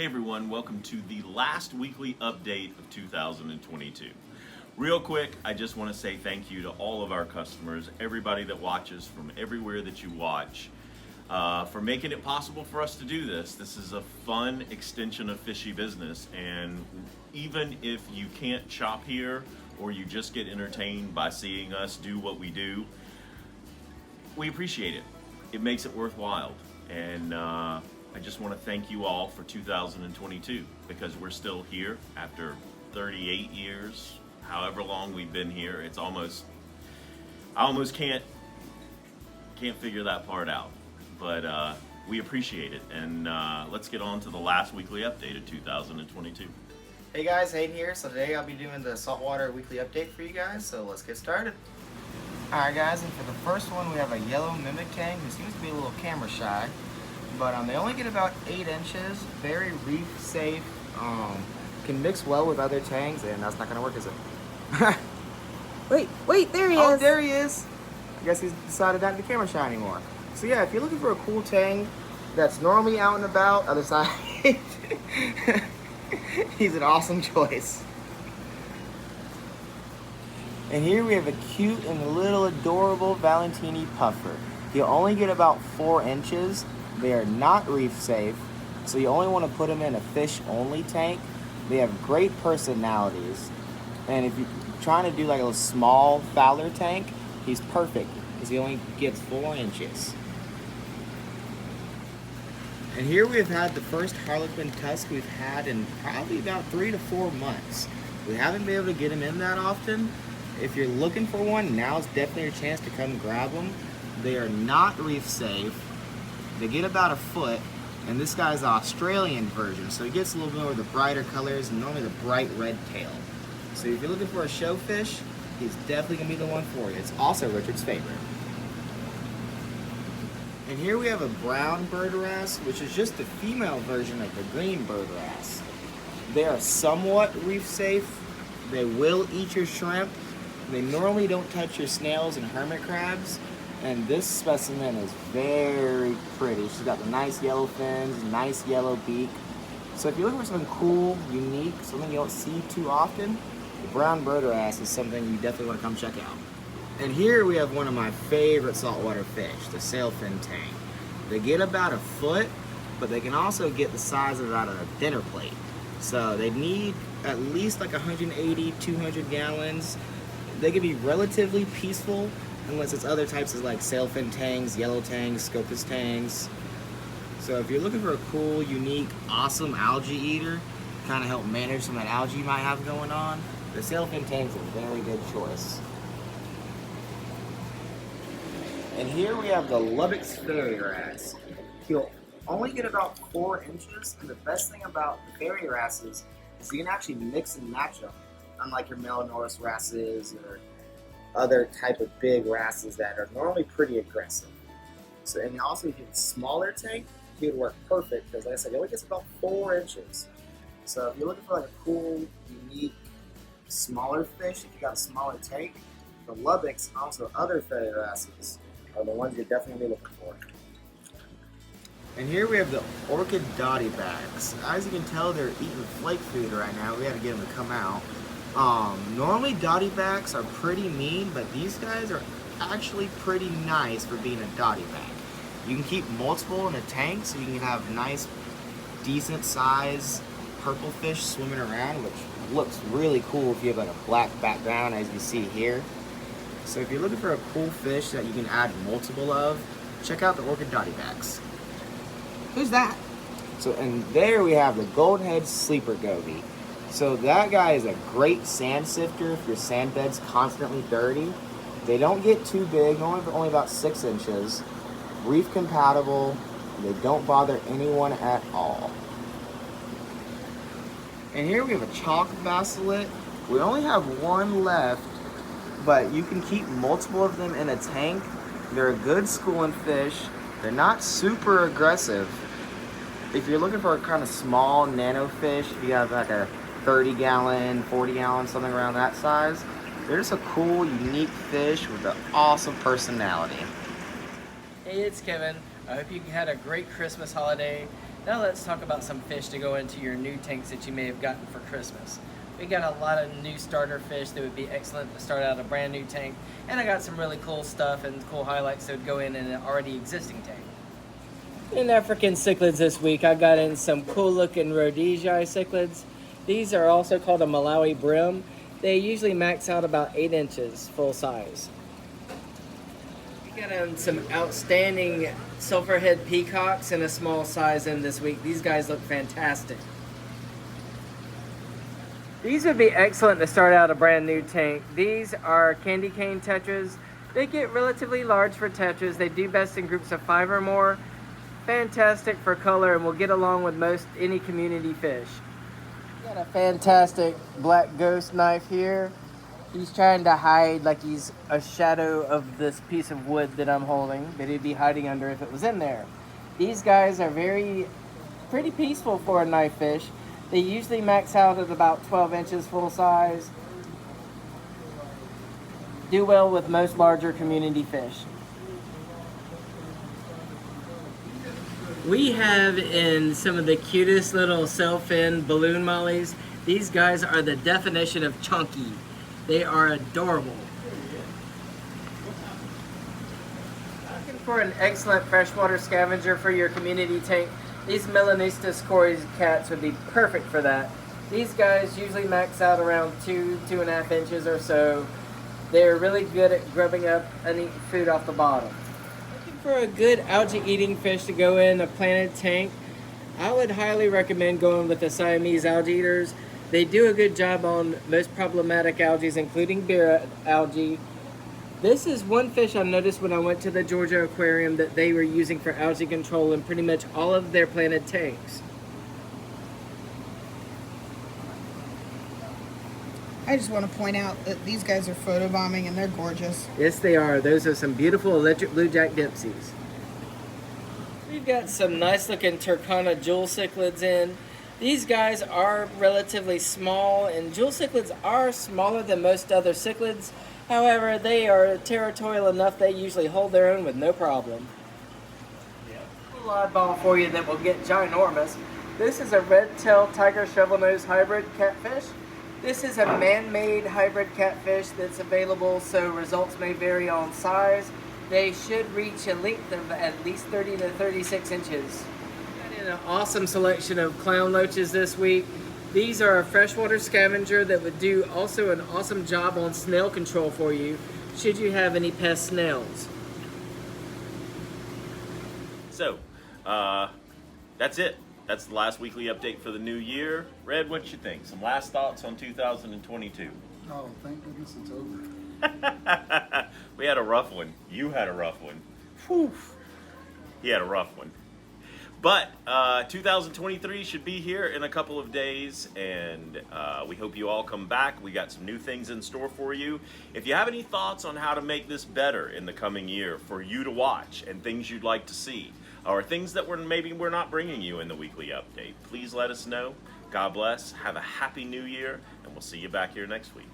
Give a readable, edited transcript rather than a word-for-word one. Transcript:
Hey everyone, welcome to the last weekly update of 2022. Real quick, I just want to say thank you to all of our customers, everybody that watches from everywhere that you watch, for making it possible for us to do this. This is a fun extension of Fishy Business, and even if you can't shop here or you just get entertained by seeing us do what we do, we appreciate it. It makes it worthwhile, and I just want to thank you all for 2022 because we're still here after 38 years, however long we've been here. It's almost, I almost can't figure that part out, but we appreciate it. And let's get on to the last weekly update of 2022. Hey guys, Hayden here. So today I'll be doing the saltwater weekly update for you guys, so let's get started. Alright guys, and for the first one we have a yellow mimic tang who seems to be a little camera shy. But they only get about 8 inches, very reef safe, can mix well with other tangs, and that's not going to work, is it? Wait, there he is. Oh, there he is. I guess he's decided not to be camera shy anymore. So yeah, if you're looking for a cool tang that's normally out and about, other side, he's an awesome choice. And here we have a cute and little adorable VALENTINI puffer. You'll only get about 4 inches. They are not reef safe, so you only want to put them in a fish only tank. They have great personalities, and if you're trying to do like a small Fowler tank, he's perfect because he only gets 4 inches. And here we've had the first HARLEQUIN TUSK we've had in probably about 3 to 4 months. We haven't been able to get him in that often. If you're looking for one, now's definitely your chance to come grab them. They are not reef safe. They get about a foot, and this guy's the Australian version, so he gets a little bit more of the brighter colors and normally the bright red tail. So if you're looking for a show fish, he's definitely going to be the one for you. It's also Richard's favorite. And here we have a brown bird wrasse, which is just the female version of the green bird wrasse. They are somewhat reef safe. They will eat your shrimp. They normally don't touch your snails and hermit crabs. And this specimen is very pretty. She's got the nice yellow fins, nice yellow beak. So if you're looking for something cool, unique, something you don't see too often, the brown bird wrasse is something you definitely want to come check out. And here we have one of my favorite saltwater fish, the SAILFIN tang. They get about a foot, but they can also get the size of about a dinner plate. So they need at least like 180, 200 gallons. They can be relatively peaceful, unless it's other types of like SAILFIN tangs, yellow tangs, Scopus tangs. So if you're looking for a cool, unique, awesome algae eater, kind of help manage some of that algae you might have going on, the SAILFIN tang's a very good choice. And here we have the LUBBOCK'S fairy wrasse. He'll only get about 4 inches, and the best thing about the fairy wrasses is you can actually mix and match them, unlike your Melanoris wrasses or other type of big wrasses that are normally pretty aggressive. So, and also if you have a smaller tank, he would work perfect because, like I said, he only gets about 4 inches. So if you're looking for like a cool, unique, smaller fish, if you got a smaller tank, the LUBBOCK'S and also other fairy wrasses are the ones you're definitely looking for. And here we have the ORCHID DOTTYBACKs. As you can tell, they're eating flake food right now. We had to get them to come out. Normally DOTTYBACKs are pretty mean, but these guys are actually pretty nice for being a DOTTYBACK. You can keep multiple in a tank, so you can have nice, decent size purple fish swimming around, which looks really cool if you have like a black background, as you see here. So if you're looking for a cool fish that you can add multiple of, check out the ORCHID DOTTYBACKs. Who's that? So, and there we have the golden-head sleeper goby. So that guy is a great sand sifter if your sand bed's constantly dirty. They don't get too big, only about 6 inches. Reef compatible. They don't bother anyone at all. And here we have a chalk BASSLET. We only have one left, but you can keep multiple of them in a tank. They're a good schooling fish. They're not super aggressive. If you're looking for a kind of small nano fish, if you have like a 30 gallon, 40 gallon, something around that size, they're just a cool, unique fish with an awesome personality. Hey, it's Kevin. I hope you had a great Christmas holiday. Now let's talk about some fish to go into your new tanks that you may have gotten for Christmas. We got a lot of new starter fish that would be excellent to start out a brand new tank, and I got some really cool stuff and cool highlights that would go in an already existing tank. In African cichlids this week, I got in some cool looking Rhodesiae cichlids. These are also called a Malawi brim. They usually max out about 8 inches full size. We got some outstanding sulphurhead peacocks in a small size in this week. These guys look fantastic. These would be excellent to start out a brand new tank. These are CANDYCANE tetras. They get relatively large for tetras. They do best in groups of 5 or more. Fantastic for color and will get along with most any community fish. Got a fantastic black ghost knife here. He's trying to hide like he's a shadow of this piece of wood that I'm holding, but he'd be hiding under if it was in there. These guys are pretty peaceful for a knife fish. They usually max out at about 12 inches full size. Do well with most larger community fish. We have in some of the cutest little SAILFIN balloon mollies. These guys are the definition of chunky. They are adorable. Looking for an excellent freshwater scavenger for your community tank, these MELANISTUS CORIES cats would be perfect for that. These guys usually max out around 2.5 inches or so. They're really good at grubbing up and eating food off the bottom. Looking for a good algae eating fish to go in a planted tank, I would highly recommend going with the Siamese algae eaters. They do a good job on most problematic algae, including beer algae. This is one fish I noticed when I went to the Georgia aquarium that they were using for algae control in pretty much all of their planted tanks. I just want to point out that these guys are photobombing and they're gorgeous. Yes, they are. Those are some beautiful electric blue jack dipsies. We've got some nice looking Turkana jewel cichlids in. These guys are relatively small, and jewel cichlids are smaller than most other cichlids. However, they are territorial enough they usually hold their own with no problem. A little oddball for you that will get ginormous. This is a red-tailed tiger shovelnose hybrid catfish. This is a man-made hybrid catfish that's available, so results may vary on size. They should reach a length of at least 30 to 36 inches. Got in an awesome selection of clown loaches this week. These are a freshwater scavenger that would do also an awesome job on snail control for you, should you have any pest snails. So, that's it. That's the last weekly update for the new year. Red, what you think? Some last thoughts on 2022? Oh, thank goodness it's over. We had a rough one. You had a rough one. Whew. He had a rough one. But 2023 should be here in a couple of days, and we hope you all come back. We got some new things in store for you. If you have any thoughts on how to make this better in the coming year for you to watch and things you'd like to see, or things that maybe we're not bringing you in the weekly update, please let us know. God bless. Have a happy new year, and we'll see you back here next week.